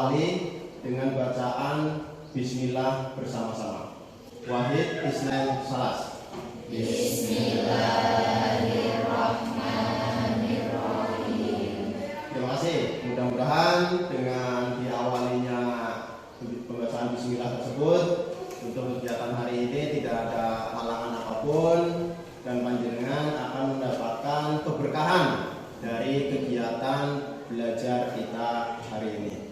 awali dengan bacaan Bismillah bersama-sama. Wahid, Isnan, Salas. Bismillahirrahmanirrahim. Terima kasih. Mudah-mudahan dengan diawalinya pembacaan Bismillah tersebut untuk kegiatan hari ini tidak ada halangan apapun dan panjenengan akan mendapatkan keberkahan dari kegiatan belajar kita hari ini.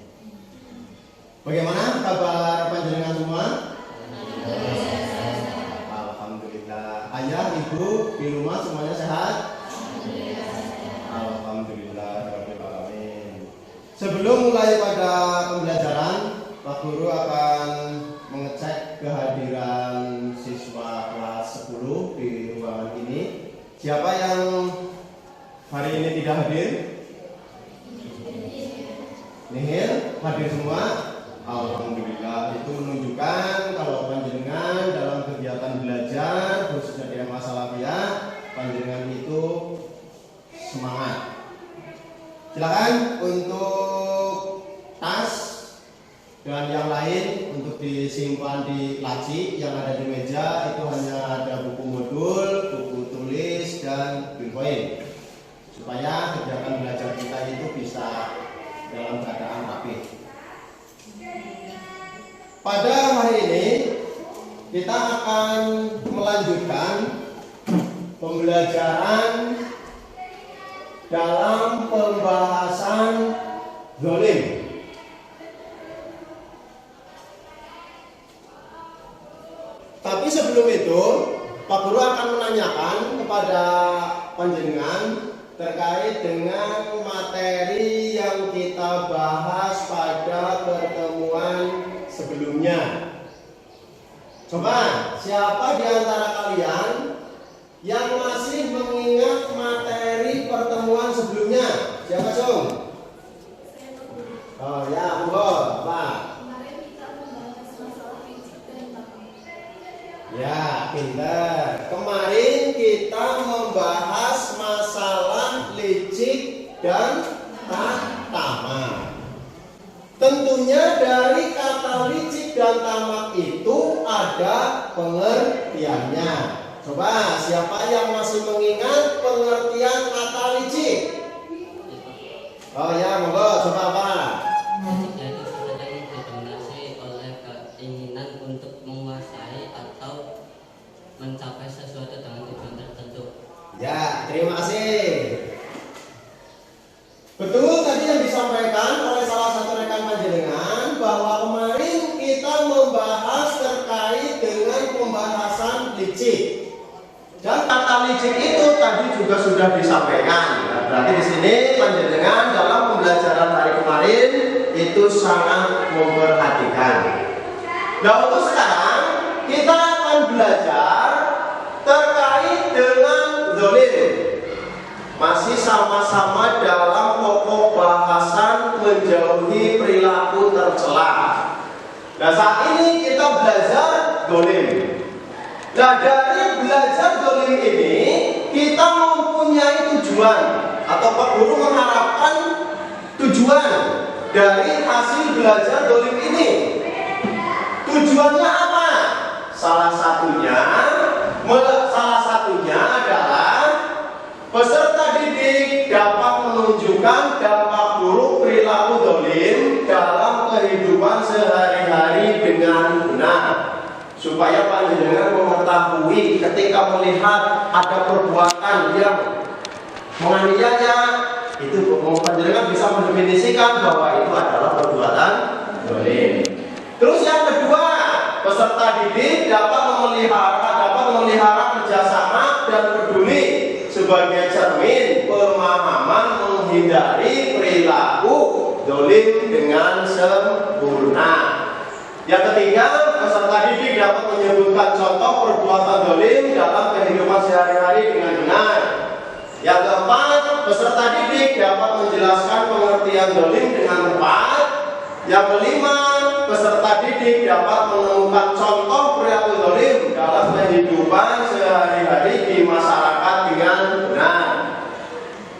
Bagaimana kabar panjenengan semua? Alhamdulillah. Ayah, ibu di rumah semuanya sehat? Alhamdulillah. Sebelum mulai pada pembelajaran, Pak Guru akan mengecek kehadiran siswa kelas 10 di ruangan ini. Siapa yang hari ini tidak hadir? Nihil, hadir semua? Alhamdulillah. Itu menunjukkan kalau panjenengan dalam kegiatan belajar khususnya di Salafiyah, panjenengan itu semangat. Silakan untuk tas dan yang lain untuk disimpan di laci yang ada di meja. Itu hanya ada buku modul, buku tulis, dan bilpoin supaya kegiatan belajar kita itu bisa dalam keadaan rapi. Pada hari ini kita akan melanjutkan pembelajaran dalam pembahasan zalim. Tapi sebelum itu, Pak Guru akan menanyakan kepada panjenengan terkait dengan materi yang kita bahas pada pertemuan sebelumnya. Coba, siapa di antara kalian yang masih mengingat materi pertemuan sebelumnya? Siapa, Cung? Oh ya, monggo, Pak. Ya, pintar. Kemarin kita membahas masalah licik dan tamak. Tentunya dari kata licik dan tamak itu ada pengertiannya. Coba, siapa yang masih mengingat pengertian kata licik? Oh ya, monggo, coba Pak. Yaitu sesuatu yang didominasi oleh keinginan untuk menguasai atau mencapai sesuatu dengan tujuan tertentu. Ya, terima kasih. Betul tadi yang disampaikan oleh salah satu rekan panjenengan bahwa kemarin kita membahas terkait dengan pembahasan licik. Dan kata licik itu tadi juga sudah disampaikan. Nah, berarti di sini panjenengan dalam pembelajaran hari kemarin itu sangat memperhatikan. Nah, untuk sekarang kita akan belajar terkait dengan zalim. Masih sama-sama dalam pokok bahasan menjauhi perilaku tercela. Nah, saat ini kita belajar zalim. Nah, dari belajar zalim ini kita mempunyai tujuan atau Pak Guru mengharapkan tujuan dari hasil belajar zalim ini. Tujuannya apa? Salah satunya adalah peserta didik dapat menunjukkan dampak buruk perilaku zalim dalam kehidupan sehari-hari dengan benar. Supaya panjenengan mengetahui ketika melihat ada perbuatan yang menganiaya, itu panjenengan bisa mendefinisikan bahwa itu adalah perbuatan zalim. Terus yang kedua, peserta didik dapat memelihara kerjasama dan peduli sebagai cermin pemahaman menghindari perilaku zalim dengan sempurna. Yang ketiga, peserta didik dapat menyebutkan contoh perbuatan zalim dalam kehidupan sehari-hari dengan benar. Yang keempat, peserta didik dapat menjelaskan pengertian zalim dengan tepat. Yang kelima, peserta didik dapat menemukan contoh perilaku zalim dalam kehidupan sehari-hari di masyarakat dengan benar.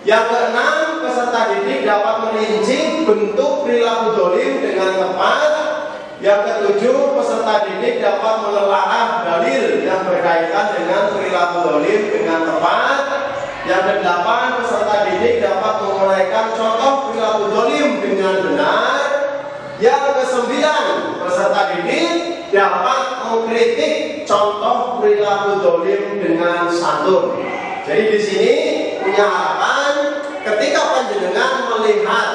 Yang keenam, peserta didik dapat merinci bentuk perilaku dolim dengan tepat. Yang ketujuh, peserta didik dapat menelaah dalil yang berkaitan dengan perilaku dolim dengan tepat. Yang kedelapan, peserta didik dapat menguraikan contoh perilaku dolim dengan benar. Yang kesembilan, peserta didik dapat mengkritik contoh perilaku dolim dengan santun. Jadi di sini punya harapan ketika panjenengan melihat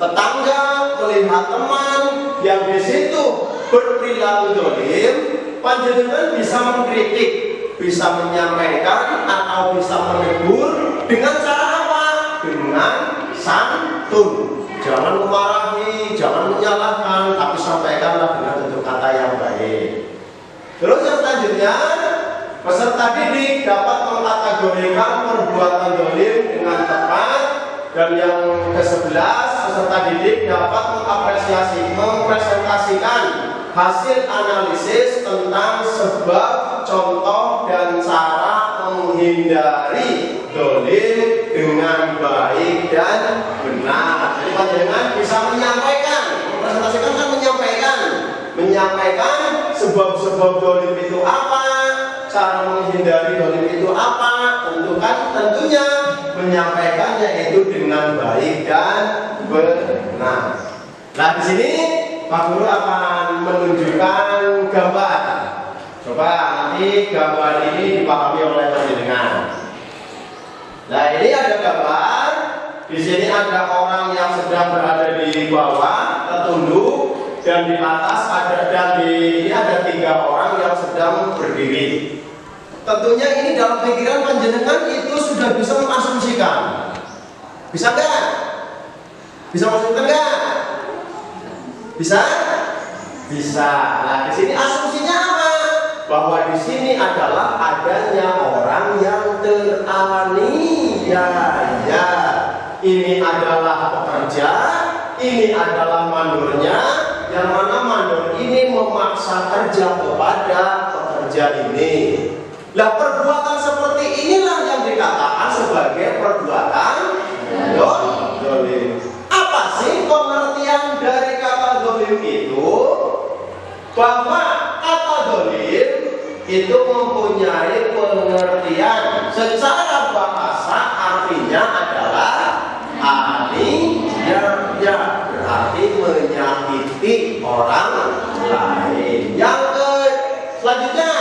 tetangga, melihat teman yang di situ berperilaku dolim, panjenengan bisa mengkritik, bisa menyampaikan atau bisa menegur dengan cara apa? Dengan santun. Jangan memarahi, jangan menyalahkan, tapi sampaikanlah dengan bentuk kata yang baik. Terus yang selanjutnya, peserta didik dapat mengkategorikan perbuatan dolim dengan tepat. Dan yang ke-11, peserta didik dapat mempresentasikan hasil analisis tentang sebab, contoh, dan cara menghindari dolim dengan baik dan benar. Jadi panjenengan bisa menyampaikan, mempresentasikan kan menyampaikan sebab-sebab dolim itu apa, cara menghindari dolim itu apa, tentunya menyampaikannya itu dengan baik dan benar. Nah, di sini Pak Guru akan menunjukkan gambar. Coba nanti gambar ini dipahami oleh panjenengan. Nah, ini ada gambar. Di sini ada orang yang sedang berada di bawah tertunduk, dan di atas ini ada 3 orang yang sedang berdiri. Tentunya ini dalam pikiran panjenengan itu sudah bisa mengasumsikan. Bisa enggak? Bisa masukkan enggak? Bisa? Bisa. Nah, di sini asumsinya apa? Bahwa di sini adalah adanya orang yang teraniaya. Ini adalah pekerja, ini adalah mandornya, yang mana mandor ini memaksa kerja kepada pekerja ini. Nah, perbuatan seperti inilah yang dikatakan sebagai perbuatan dolim. Apa sih pengertian dari kata dolim itu? Bahwa kata dolim itu mempunyai pengertian secara bahasa, artinya adalah aniaya, berarti menyakiti orang lain. Yang selanjutnya,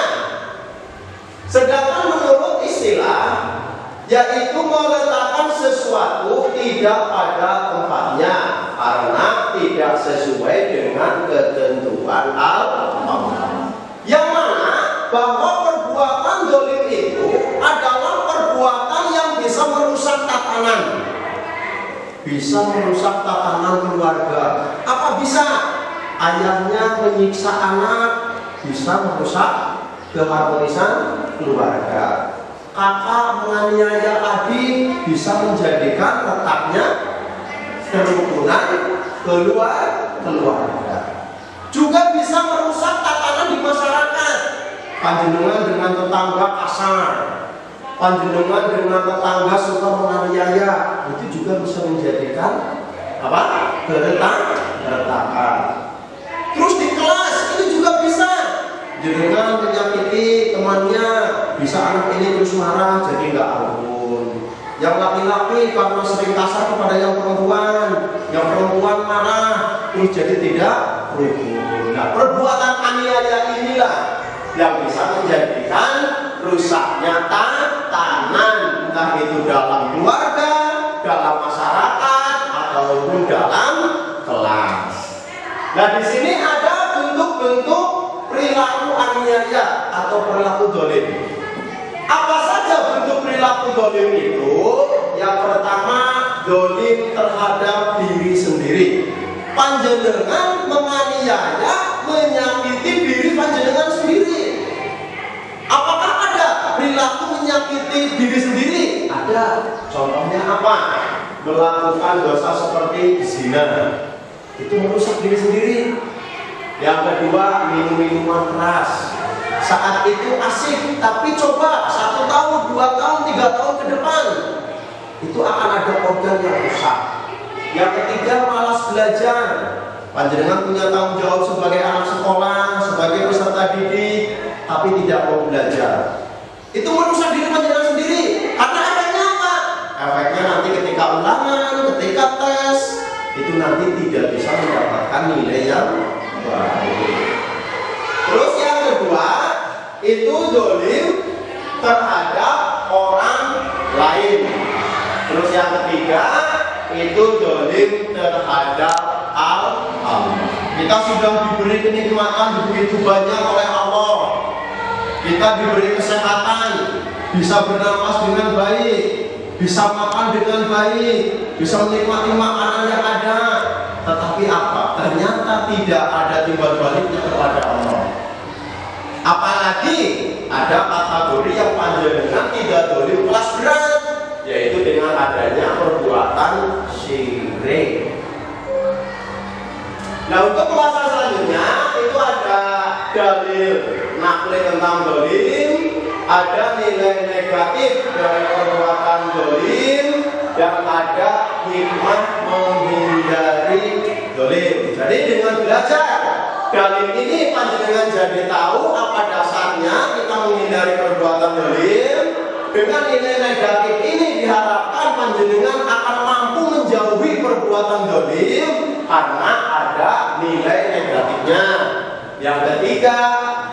sedangkan menurut istilah, yaitu meletakkan sesuatu tidak pada tempatnya karena tidak sesuai dengan ketentuan Allah. Yang mana bahwa perbuatan dolim itu adalah perbuatan yang bisa merusak tatanan, bisa merusak tatanan keluarga. Apa bisa? Ayahnya menyiksa anak, bisa merusak keharmonisan keluarga. Kakak menganiaya adik, bisa menjadikan retaknya kerukunan keluarga. Juga bisa merusak tatanan di masyarakat. Panjenengan dengan tetangga kasar, panjenengan dengan tetangga suka menganiaya, itu juga bisa menjadikan keretakan. Terus di kelas itu juga bisa. Dengan menyakiti temannya, bisa anak ini terus marah jadi nggak ampun. Yang laki-laki karena sering kasar kepada yang perempuan marah terus jadi tidak rukun. Nah, perbuatan aniaya inilah yang bisa menjadikan rusaknya tatanan, entah itu dalam keluarga, dalam masyarakat, ataupun dalam kelas. Nah, di sini ada bentuk-bentuk perilaku aniaya atau perilaku dolim. Apa saja bentuk perilaku dolim itu? Yang pertama, dolim terhadap diri sendiri. Panjenengan menganiaya, menyakiti diri panjenengan sendiri. Apakah ada perilaku menyakiti diri sendiri? Ada. Contohnya apa? Melakukan dosa seperti zina. Itu merusak diri sendiri. Yang kedua, minum minuman keras. Saat itu asik, tapi coba 1 tahun, 2 tahun, 3 tahun ke depan itu akan ada organ yang rusak. Yang ketiga, malas belajar. Panjenengan punya tanggung jawab sebagai anak sekolah, sebagai peserta didik, tapi tidak mau belajar. Itu merusak diri panjenengan sendiri. Karena efeknya apa? Efeknya nanti ketika ulangan, ketika tes, itu nanti tidak bisa mendapatkan nilai yang baik. Terus yang kedua, itu dolim terhadap orang lain. Terus yang ketiga, itu dolim terhadap Allah. Kita sudah diberi kenikmatan begitu banyak oleh Allah. Kita diberi kesehatan, bisa bernapas dengan baik, bisa makan dengan baik, bisa menikmati makanan yang ada. Tetapi apa? Ternyata tidak ada timbal baliknya kepada Allah. Apalagi ada kategori yang panjenengan tidak dolim kelas berat, yaitu dengan adanya perbuatan syirik. Nah, untuk pembahasan selanjutnya itu ada dalil nakli tentang dolim, ada nilai negatif dari perbuatan dolim, dan ada hikmah menghindari dolim. Jadi dengan belajar dalil ini panjenengan jadi tahu apa dasarnya kita menghindari perbuatan dolim. Dengan nilai negatif ini diharapkan panjenengan akan mampu menjauhi perbuatan dolim karena ada nilai negatifnya. Yang ketiga,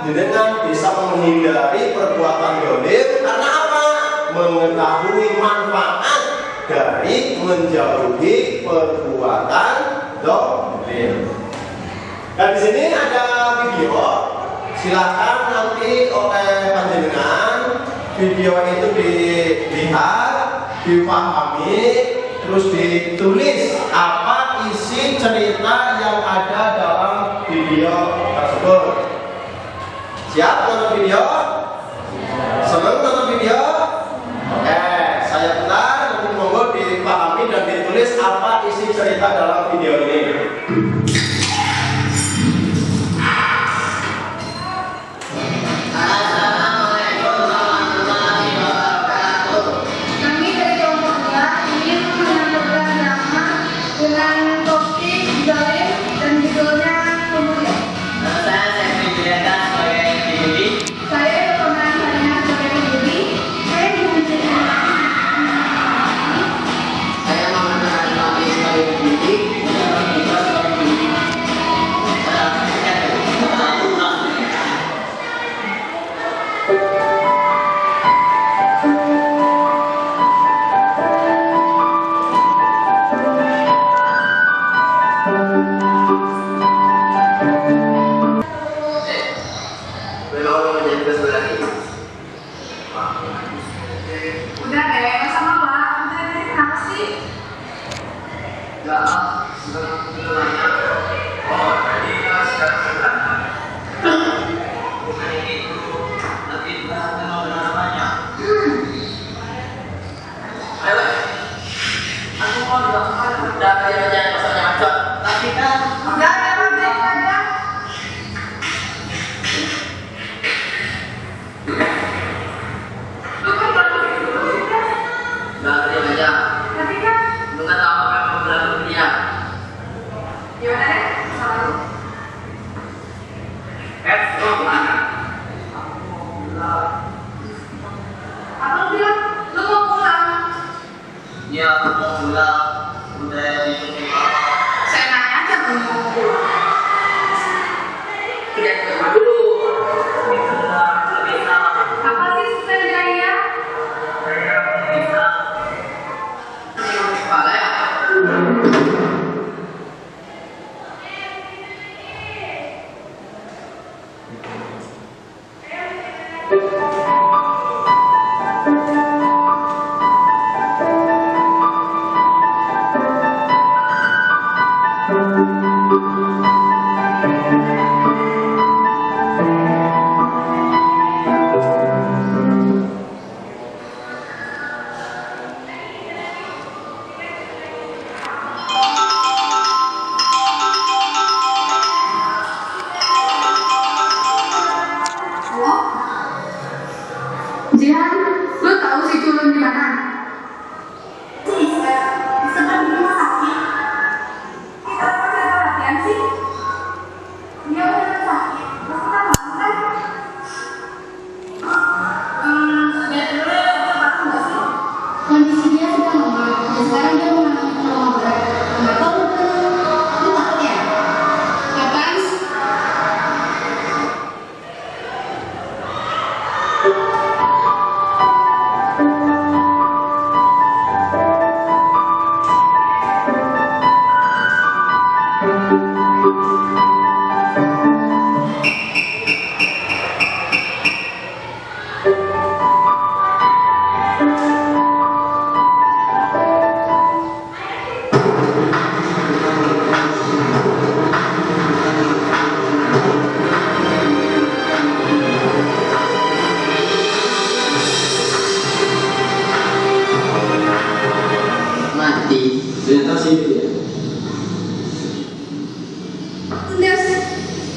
panjenengan bisa menghindari perbuatan dolim karena apa? Mengetahui manfaat dari menjauhi perbuatan dolim. Dan di sini ada video, silakan nanti oleh panjenengan video itu dilihat, dipahami, terus ditulis apa isi cerita yang ada dalam video tersebut. Siap nonton video? Senang nonton video? Oke, saya putar, nanti monggo dipahami dan ditulis apa isi cerita dalam video ini.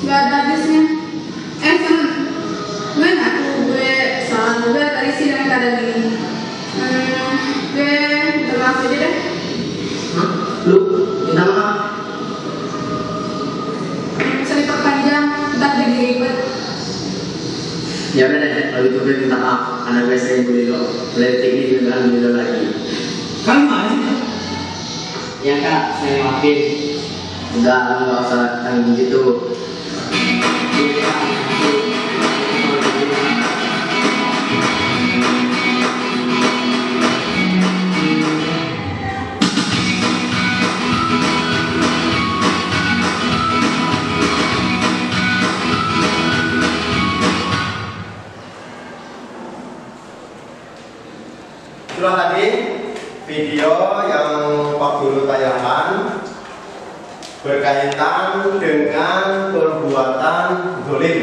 nggak ada habisnya. Gimana gue salah juga tadi sih dengan keadaan ini. Gue minta maaf aja deh. Hah? Lu minta maaf? Bisa diperpanjang, ntar jadi ribet. Ya udah deh, kalau gitu gue minta maaf karena gue sering bully lo. Berarti ini juga gak bully lo lagi. Kan gimana sih? Ya kak, saya maafin. Udah, lo gak usah tanggung gitu. Itulah tadi video yang Pak Guru tayangkan berkaitan dengan perbuatan zalim,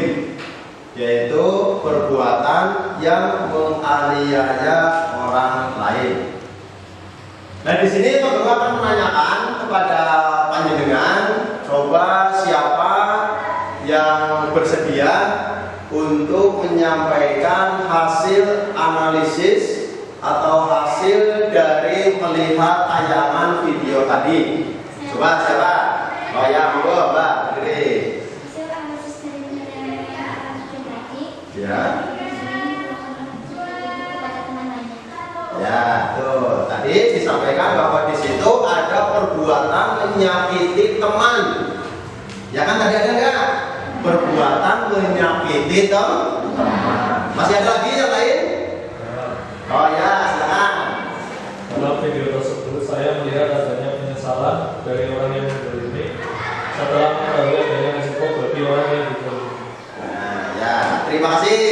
yaitu perbuatan yang menganiaya orang lain. Nah di sini Pak Guru akan menanyakan kepada panjenengan, coba siapa yang bersedia untuk menyampaikan hasil analisis atau hasil dari melihat tayangan video tadi. Coba siapa? Oh ya, monggo Mbak. Jadi. Hasil analisis dari penilaian pribadi. Ya. Kepada teman lainnya. Ya, tuh. Tadi disampaikan bahwa di situ ada perbuatan menyakiti teman. Ya kan tadi ada nggak? Perbuatan menyakiti teman. Masih ada lagi yang lain? Oh ya, silakan. Dalam video tersebut saya melihat adanya penyesalan dari orang yang menzalimi setelah mengetahui adanya risiko bagi orang yang dizalimi. Nah, ya, terima kasih.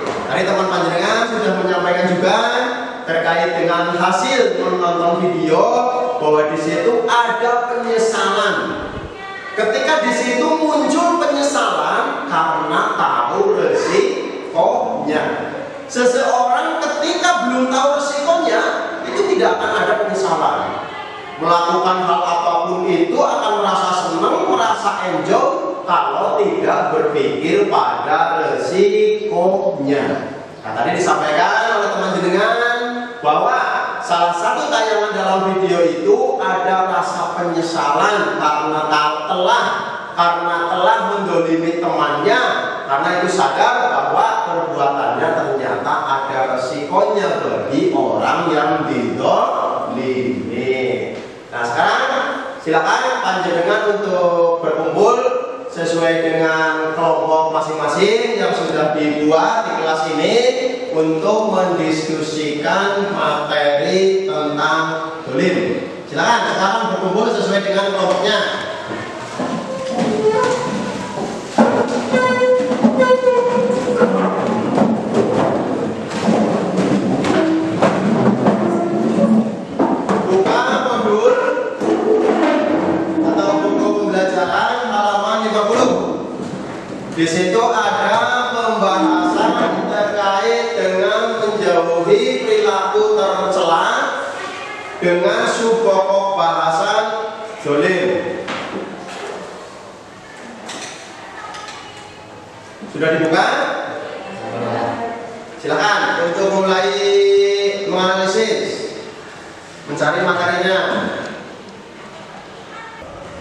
Tadi teman panjenengan sudah menyampaikan juga terkait dengan hasil menonton video bahwa di situ ada penyesalan. Ketika di situ muncul penyesalan karena tahu resikonya. Seseorang ketika belum tahu resikonya itu tidak akan ada penyesalan. Melakukan hal apapun itu akan merasa senang, merasa enjoy kalau tidak berpikir pada resikonya. Nah, tadi disampaikan oleh teman jenengan bahwa salah satu tayangan dalam video itu ada rasa penyesalan karena telah mendolimi temannya, karena itu sadar bahwa perbuatannya ternyata ada resikonya bagi orang yang dizalimi. Nah sekarang silakan panjenengan untuk berkumpul sesuai dengan kelompok masing-masing yang sudah dibuat di kelas ini untuk mendiskusikan materi tentang zalim. Silakan sekarang berkumpul sesuai dengan kelompoknya. Buka modul atau buku pembelajaran halaman 50. Di situ ada pembahasan terkait dengan menjauhi perilaku tercela dengan subpokok bahasan zalim. Sudah dibuka? Silakan untuk mulai menganalisis, mencari materinya.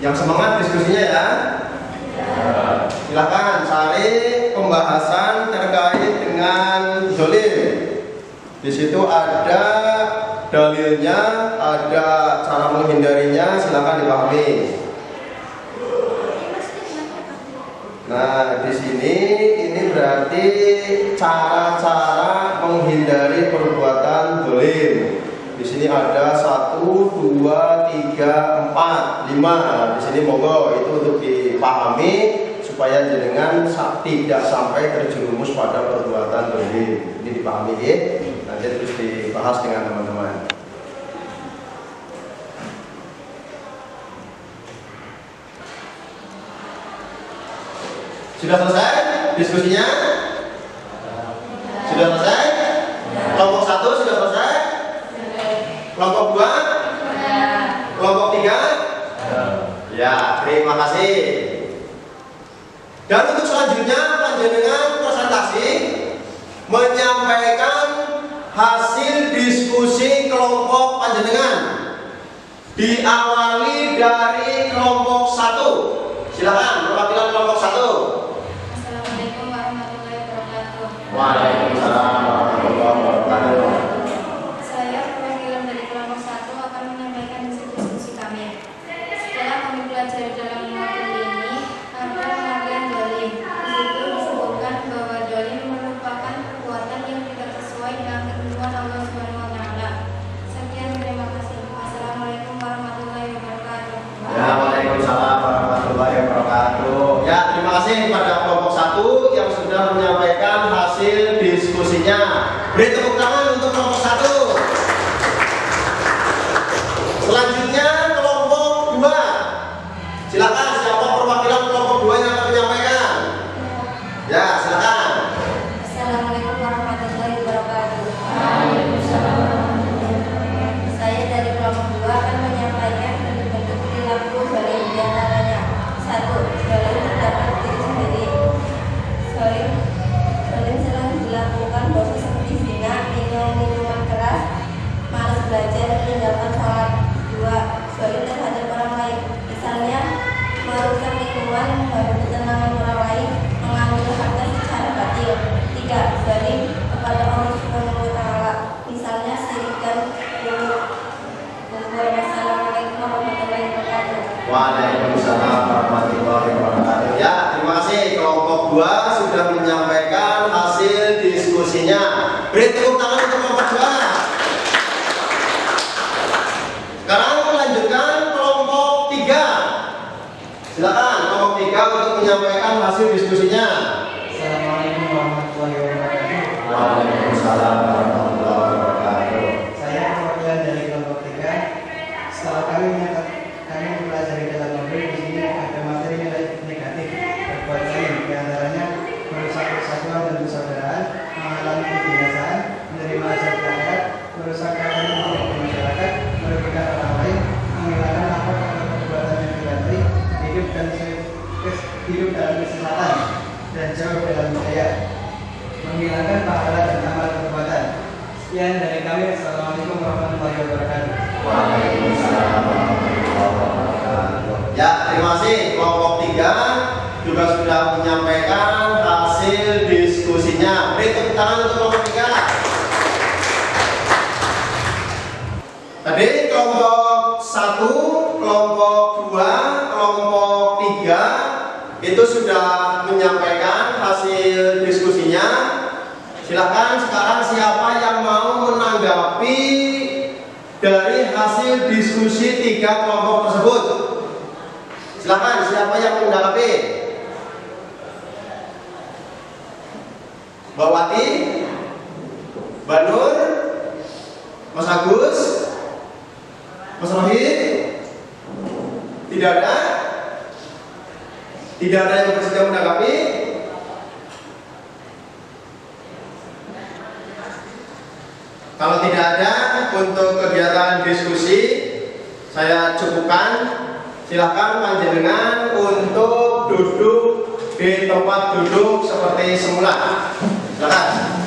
Yang semangat diskusinya ya. Silakan cari pembahasan terkait dengan zalim. Di situ ada dalilnya, ada cara menghindarinya, silakan dipahami. Nah, di sini ini berarti cara-cara menghindari perbuatan zalim. Di sini ada 1, 2, 3, 4, 5. Di sini monggo itu untuk dipahami supaya jenengan tidak sampai terjerumus pada perbuatan zalim. Ini dipahami ya. Nanti terus dibahas dengan teman-teman. Sudah selesai diskusinya? Sudah selesai? Kelompok 1 sudah selesai? Kelompok 2? Kelompok 3? Ya, terima kasih. Dan untuk selanjutnya panjenengan presentasi menyampaikan hasil diskusi kelompok panjenengan. Diawali dari kelompok 1. Silakan perwakilan kelompok 1. Assalamualaikum warahmatullahi wabarakatuh. Waalaikumsalam warahmatullahi wabarakatuh. Saya perwakilan dari kelompok 1 akan menyampaikan hasil diskusi kami. Setelah kami pelajari dalam modul ini, ada pengertian dolim. Di situ disebutkan bahwa dolim merupakan perbuatan yang tidak sesuai dengan ketentuan Allah Subhanahu wa Ta'ala. Sekian, terima kasih. Assalamualaikum warahmatullahi wabarakatuh. Ya, waalaikumsalam warahmatullahi wabarakatuh. Ya, terima kasih kepada kelompok 1 yang sudah menyampaikan hasil diskusinya. Beri tepuk tangan untuk kelompok 1. Selanjutnya kelompok 2. Silakan siapa perwakilan kelompok 2 yang akan menyampaikan? Ya, silakan. Assalamualaikum warahmatullahi wabarakatuh. Saya dari kelompok 2 akan menyampaikan bentuk-bentuk perilaku dolim di antaranya. 1. Dolim terdapat diri sendiri. Dolim sering dilakukan dosa seperti zina, minum minuman keras, malas belajar, meninggalkan sholat. 2. Dolim terhadap orang lain. Misalnya merusak lingkungan, mengganggu ketenangan orang lain, mengambil harta secara batil. 3. Dolim kepada Allah Subhanahu wa Ta'ala. Misalnya syirik dan syirk. Wassalamualaikum warahmatullahi wabarakatuh. Waalaikumsalam warahmatullahi wabarakatuh. Ya, terima kasih kelompok 2 sudah menyampaikan hasil diskusinya. Beri tepuk tangan untuk kelompok 2. Sekarang melanjutkan kelompok 3. Silakan kelompok 3 untuk menyampaikan hasil diskusinya. Assalamualaikum warahmatullahi wabarakatuh. Waalaikumsalam warahmatullahi wabarakatuh. Saya perwakilan dari kelompok 3. Setelah kami mempelajari dalam modul di sini ada materi nilai negatif berbuat zalim, di antaranya merusak persatuan dan persaudaraan, menghalangi kebinasaan, menerima azab akhirat, merusak keadaan publik di masyarakat, merugikan orang lain, menghilangkan nafkah atau perbuatan yang tidak baik, hidup dalam kesesatan dan jauh dalam bahaya, menghilangkan pahala dan amal perbuatan. Sekian dari kami. Assalamualaikum warahmatullahi wabarakatuh. Waalaikumsalam warahmatullahi wabarakatuh. Ya, terima kasih kelompok 3 juga sudah menyampaikan hasil diskusinya. Beri tepuk tangan untuk kelompok 3. Tadi kelompok 1, kelompok 2, kelompok 3 itu sudah menyampaikan hasil diskusinya. Silakan sekarang siapa yang mau menanggapi dari hasil diskusi 3 kelompok tersebut. Silakan siapa yang menanggapi? Mbak Wati, Mbak Nur, Mas Agus, Mas Rohid. Tidak ada? Tidak ada yang bersedia menanggapi? Kalau tidak ada, untuk kegiatan diskusi saya cukupkan. Silakan panjenengan untuk duduk di tempat duduk seperti semula. Silakan.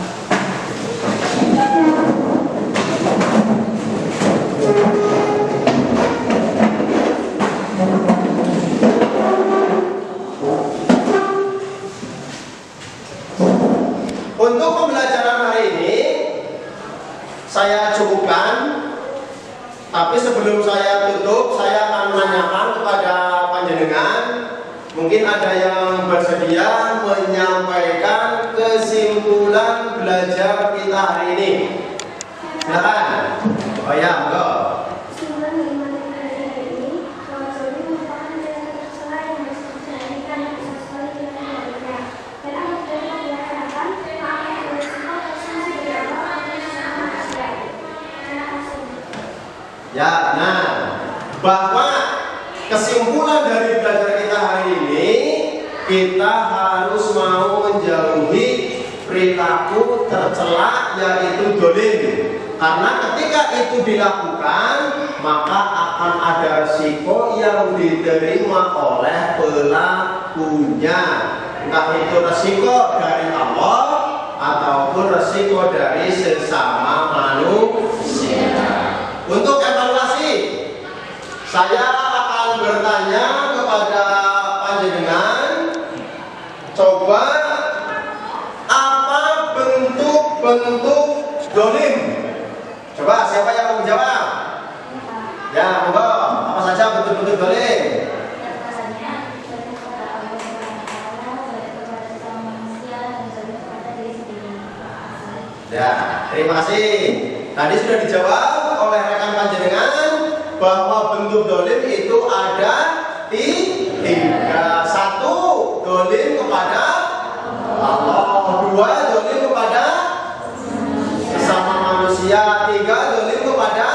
Untuk pembelajaran hari ini saya cukupkan, tapi sebelum saya tutup saya akan menanyakan kepada panjenengan, mungkin ada yang bersedia menyampaikan kesimpulan belajar kita hari ini. Silakan. Oh ya, enggak. Kesimpulan dari materi belajar ini, bahwa dolim merupakan tindakan tercela yang harus dijadikan sesuai dengan kodenya. Dan anak dolim dilaksanakan, maka berisiko tersanksi dari Allah dan sesama manusia. Terima kasih. Ya, nah, bahwa kesimpulan dari belajar kita hari ini, kita harus mau menjauhi perilaku tercela yaitu dolim. Karena ketika itu dilakukan, maka akan ada risiko yang diterima oleh pelakunya. entah itu resiko dari Allah ataupun resiko dari sesama manusia. Untuk evaluasi, saya akan bertanya kepada panjenengan, coba apa bentuk-bentuk dolim? Coba siapa yang mau menjawab? Ya, monggo. Apa saja bentuk-bentuk dolim? Ya, terima kasih. Tadi sudah dijawab oleh rekan panjenengan bahwa bentuk dolim itu ada tiga. Satu, dolim kepada Allah. Dua, dolim kepada sesama manusia. Tiga, dolim kepada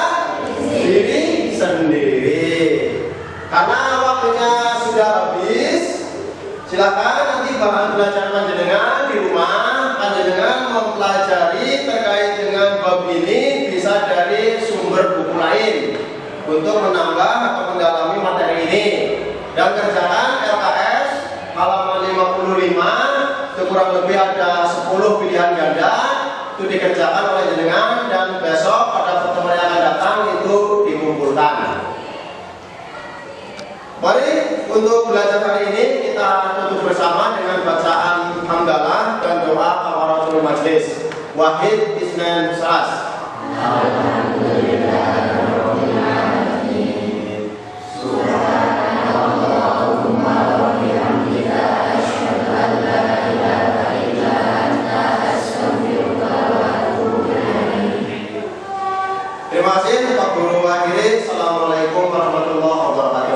diri sendiri. Karena waktunya sudah habis, silakan nanti bahan belajar panjenengan di rumah, panjenengan mempelajari terkait dengan bab ini bisa dari sumber buku lain untuk menambah atau mendalami materi ini. Dan kerjakan LKS halaman 55 itu kurang lebih ada 10 pilihan ganda itu dikerjakan oleh jenengan dan besok pada pertemuan yang akan datang itu dikumpulkan. Mari untuk belajar hari ini kita tutup bersama dengan bacaan hamdalah dan doa kafaratul majlis. Wahid Isnan Salas. Terima kasih Pak Guru akhiri. Assalamualaikum warahmatullahi wabarakatuh.